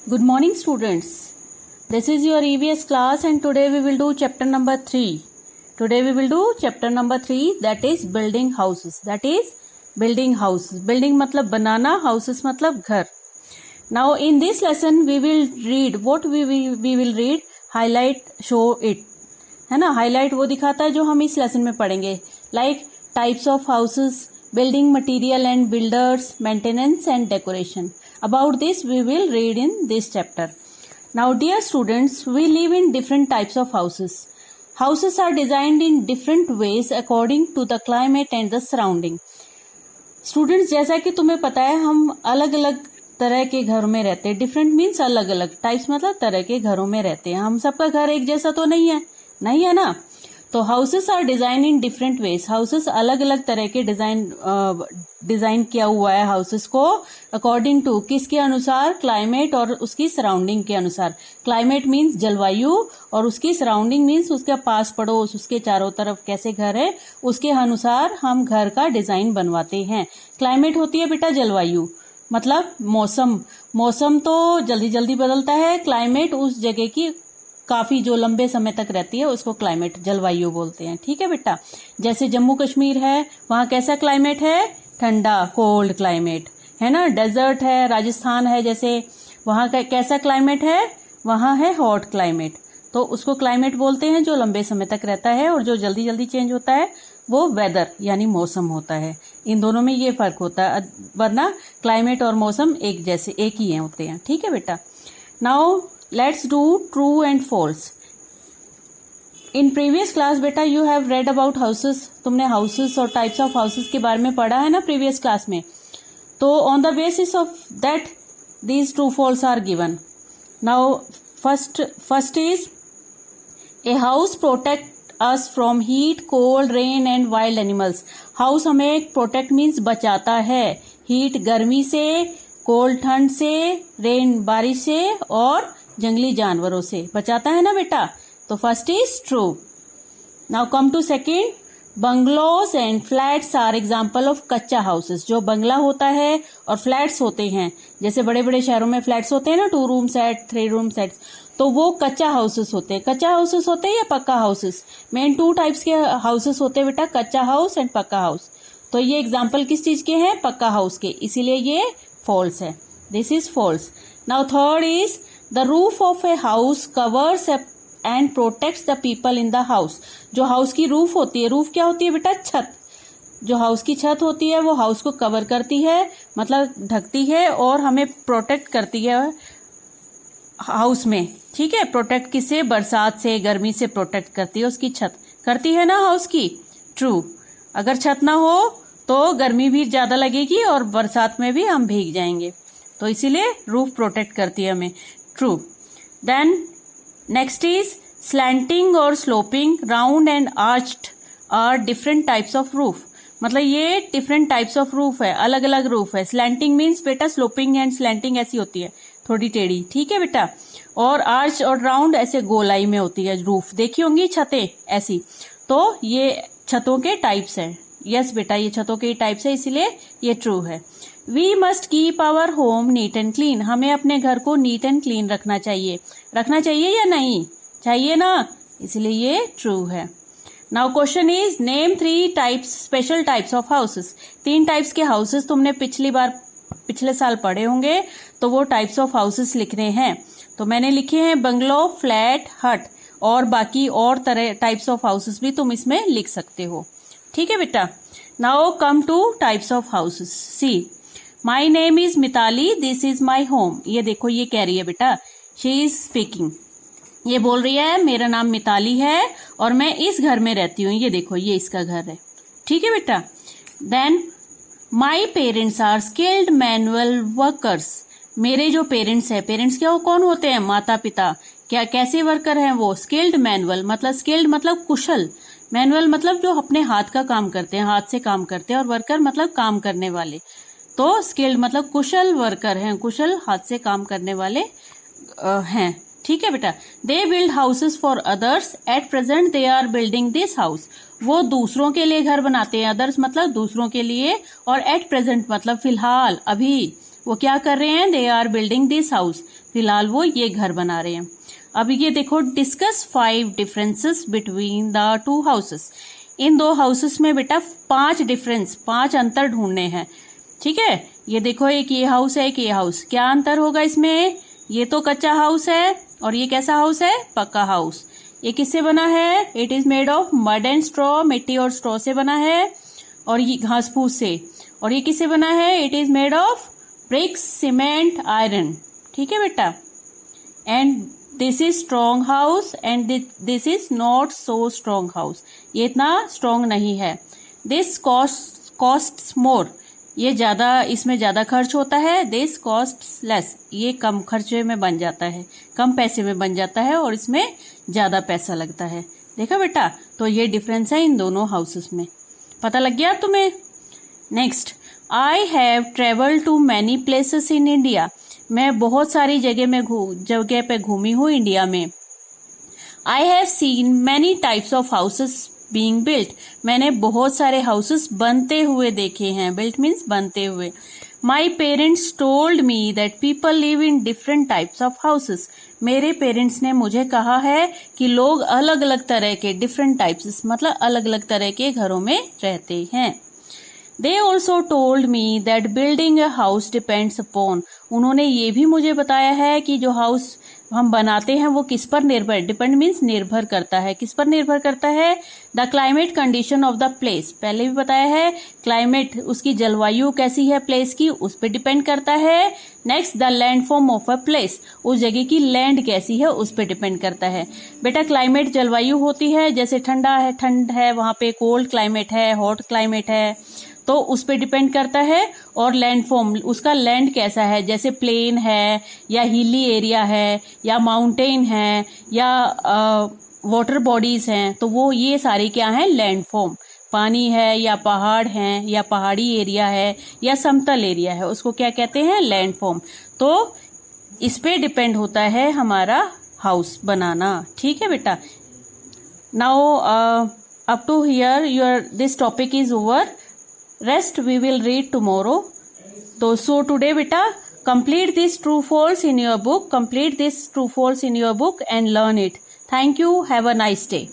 Good morning, students. This is your EVS class and today we will do chapter number 3. Today we will do chapter number 3, that is building houses. That is building houses. Building मतलब बनाना, houses मतलब घर. Now in this lesson we will read, what we will read, highlight, show it. है ना, highlight वो दिखाता है जो हम इस lesson में पढ़ेंगे. Like types of houses, building material and builders, maintenance and decoration. About this we will read in this chapter. Now dear students, we live in different types of houses. Houses are designed in different ways according to the climate and the surrounding. Students, जैसा कि तुम्हें पता है हम अलग अलग तरह के घरों में रहते हैं. डिफरेंट मीन्स अलग अलग, टाइप्स मतलब तरह के घरों में रहते हैं. हम सबका घर एक जैसा तो नहीं है ना. तो houses are design in different ways. Houses अलग अलग तरह के डिजाइन किया हुआ है हाउसेस को अकॉर्डिंग टू, किसके अनुसार, क्लाइमेट और उसकी सराउंडिंग के अनुसार. क्लाइमेट मीन्स जलवायु और उसकी सराउंडिंग मीन्स उसके पास पड़ोस, उसके चारों तरफ कैसे घर है, उसके अनुसार हम घर का डिजाइन बनवाते हैं. क्लाइमेट होती है बेटा जलवायु, मतलब मौसम तो जल्दी जल्दी बदलता है. क्लाइमेट उस जगह की काफी जो लंबे समय तक रहती है उसको क्लाइमेट, जलवायु बोलते हैं. ठीक है बेटा. जैसे जम्मू कश्मीर है, वहां कैसा क्लाइमेट है, ठंडा, कोल्ड क्लाइमेट है ना. डेजर्ट है, राजस्थान है जैसे, वहां का कैसा क्लाइमेट है, वहां है हॉट क्लाइमेट. तो उसको क्लाइमेट बोलते हैं जो लंबे समय तक रहता है, और जो जल्दी जल्दी चेंज होता है वो वेदर यानी मौसम होता है. इन दोनों में ये फर्क होता है, वरना क्लाइमेट और मौसम एक जैसे, एक ही होते हैं. ठीक है बेटा. Now let's do true and false. In previous class बेटा you have read about houses. तुमने हाउसेस और टाइप्स ऑफ हाउसेस के बारे में पढ़ा है ना प्रीवियस क्लास में. तो on the basis of that these true false are given. Now first is a house protect us from heat, cold, rain and wild animals. House हमें प्रोटेक्ट मीन्स बचाता है. हीट गर्मी से, कोल्ड ठंड से, rain बारिश से और जंगली जानवरों से बचाता है ना बेटा. तो first is true. Now come to second. Bungalows and flats are example of kachcha houses. जो बंगला होता है और फ्लैट्स होते हैं, जैसे बड़े बड़े शहरों में फ्लैट्स होते हैं ना, 2 रूम सेट, 3 रूम सेट, तो वो कच्चा हाउसेस होते हैं. कच्चा हाउसेस होते हैं या पक्का हाउसेस. मेन 2 टाइप्स के हाउसेस होते हैं बेटा, कच्चा हाउस एंड पक्का हाउस. तो ये एग्जाम्पल किस चीज के हैं, पक्का हाउस के, इसीलिए ये फॉल्स है. This is false. Now third is the roof of a house covers and protects the people in the house. जो हाउस की रूफ होती है, रूफ क्या होती है बेटा, छत. जो हाउस की छत होती है वो हाउस को कवर करती है, मतलब ढकती है और हमें प्रोटेक्ट करती है हाउस में. ठीक है. प्रोटेक्ट किससे, बरसात से, गर्मी से प्रोटेक्ट करती है उसकी छत. करती है ना हाउस की. ट्रू. अगर छत ना हो तो गर्मी भी ज्यादा लगेगी और बरसात में भी हम भीग जाएंगे. तो इसीलिए रूफ प्रोटेक्ट करती है हमें. True. Then next is slanting और sloping, round and arched are different types of roof. मतलब ये डिफरेंट टाइप्स ऑफ रूफ है, अलग अलग रूफ है. स्लैंटिंग मीन्स बेटा स्लोपिंग एंड स्लैंटिंग ऐसी होती है, थोड़ी टेढ़ी. ठीक है बेटा. और आर्च और राउंड ऐसे गोलाई में होती है रूफ. देखी होंगी छतें ऐसी. तो ये छतों के टाइप्स हैं. यस बेटा, ये छतों के टाइप्स है, इसीलिए ये ट्रू है. We must keep our home neat and clean. हमें अपने घर को नीट एंड क्लीन रखना चाहिए. रखना चाहिए या नहीं चाहिए ना, इसलिए ये ट्रू है. Now question is name 3 types, special types of houses. 3 types के हाउसेस तुमने पिछले साल पढ़े होंगे, तो वो टाइप्स ऑफ हाउसेस लिखने हैं. तो मैंने लिखे हैं बंगलो, फ्लैट, हट, और बाकी और तरह टाइप्स ऑफ हाउसेस भी तुम इसमें लिख सकते हो. ठीक है बेटा. Now come to types of houses. See, my name is Mitali, this is my home. ये देखो ये कह रही है बेटा, शी इज स्पीकिंग. ये बोल रही है मेरा नाम मिताली है और मैं इस घर में रहती हूँ. ये देखो ये इसका घर है. ठीक है बेटा. Then my parents are skilled manual workers. मेरे जो पेरेंट्स है, पेरेंट्स क्या कौन होते हैं, माता पिता. क्या कैसे वर्कर हैं वो, स्किल्ड मैनुअल. मतलब स्किल्ड मतलब कुशल, मैनुअल मतलब जो अपने हाथ का काम करते हैं, हाथ से काम करते हैं, और वर्कर मतलब काम करने वाले. तो स्किल्ड मतलब कुशल वर्कर हैं, कुशल हाथ से काम करने वाले हैं. ठीक है बेटा. They build houses for others. At present they are building this house. वो दूसरों के लिए घर बनाते हैं. अदर्स मतलब दूसरों के लिए, और एट प्रेजेंट मतलब फिलहाल, अभी. वो क्या कर रहे हैं, they are building this house, फिलहाल वो ये घर बना रहे हैं। अब ये देखो, discuss 5 differences between the 2 houses. In 2 houses में बेटा 5 अंतर ढूंढने हैं, ठीक है। ये देखो, एक ये हाउस है, एक ये हाउस, क्या अंतर होगा इसमें, ये तो कच्चा हाउस है और ये कैसा हाउस है, पक्का हाउस। ये किससे बना है, it is made of mud and straw, मिट्टी और स्ट्रॉ से बना है, और ये घास फूस से। और ये किससे बना है, it is made of BRICS, cement, iron, ठीक है बेटा। And this is strong house and this is not so strong house, ये इतना स्ट्रॉन्ग नहीं है। दिस कॉस्ट मोर, ये ज्यादा, इसमें ज्यादा खर्च होता है। दिस कॉस्ट लेस, ये कम खर्चे में बन जाता है, कम पैसे में बन जाता है, और इसमें ज्यादा पैसा लगता है। देखा बेटा, तो ये डिफरेंस है इन दोनों हाउसेस में, पता लग गया तुम्हें। Next, I have travel to many places in India, मैं बहुत सारी जगह पे घूमी हूँ इंडिया में। I have seen many types of houses being built, मैंने बहुत सारे हाउसेस बनते हुए देखे हैं, बिल्ट मीन्स बनते हुए। My parents told me that people live in different types of houses, मेरे पेरेंट्स ने मुझे कहा है कि लोग अलग अलग तरह के, डिफरेंट टाइप्स मतलब अलग अलग तरह के घरों में रहते हैं। They also told me that building a house depends upon, उन्होंने ये भी मुझे बताया है कि जो हाउस हम बनाते हैं वो किस पर निर्भर, डिपेंड मीन्स निर्भर करता है, किस पर निर्भर करता है, the climate condition of the place, पहले भी बताया है, क्लाइमेट उसकी जलवायु कैसी है प्लेस की, उस पर डिपेंड करता है। Next, the landform of a place, उस जगह की लैंड कैसी है उस पर डिपेंड करता है। बेटा क्लाइमेट जलवायु होती है, जैसे ठंडा है, ठंड है वहां पे, कोल्ड क्लाइमेट है, हॉट क्लाइमेट है, तो उस पे डिपेंड करता है। और लैंडफॉर्म, उसका लैंड कैसा है, जैसे प्लेन है या हिली एरिया है या माउंटेन है या वाटर बॉडीज हैं, तो वो ये सारे क्या हैं, लैंडफॉर्म। पानी है या पहाड़ है या पहाड़ी एरिया है या समतल एरिया है, उसको क्या कहते हैं, लैंडफॉर्म। तो इस पे डिपेंड होता है हमारा हाउस बनाना, ठीक है बेटा। Now up to here your this topic is over, rest we will read tomorrow. So today beta, complete this true false in your book, and learn it. Thank you, have a nice day.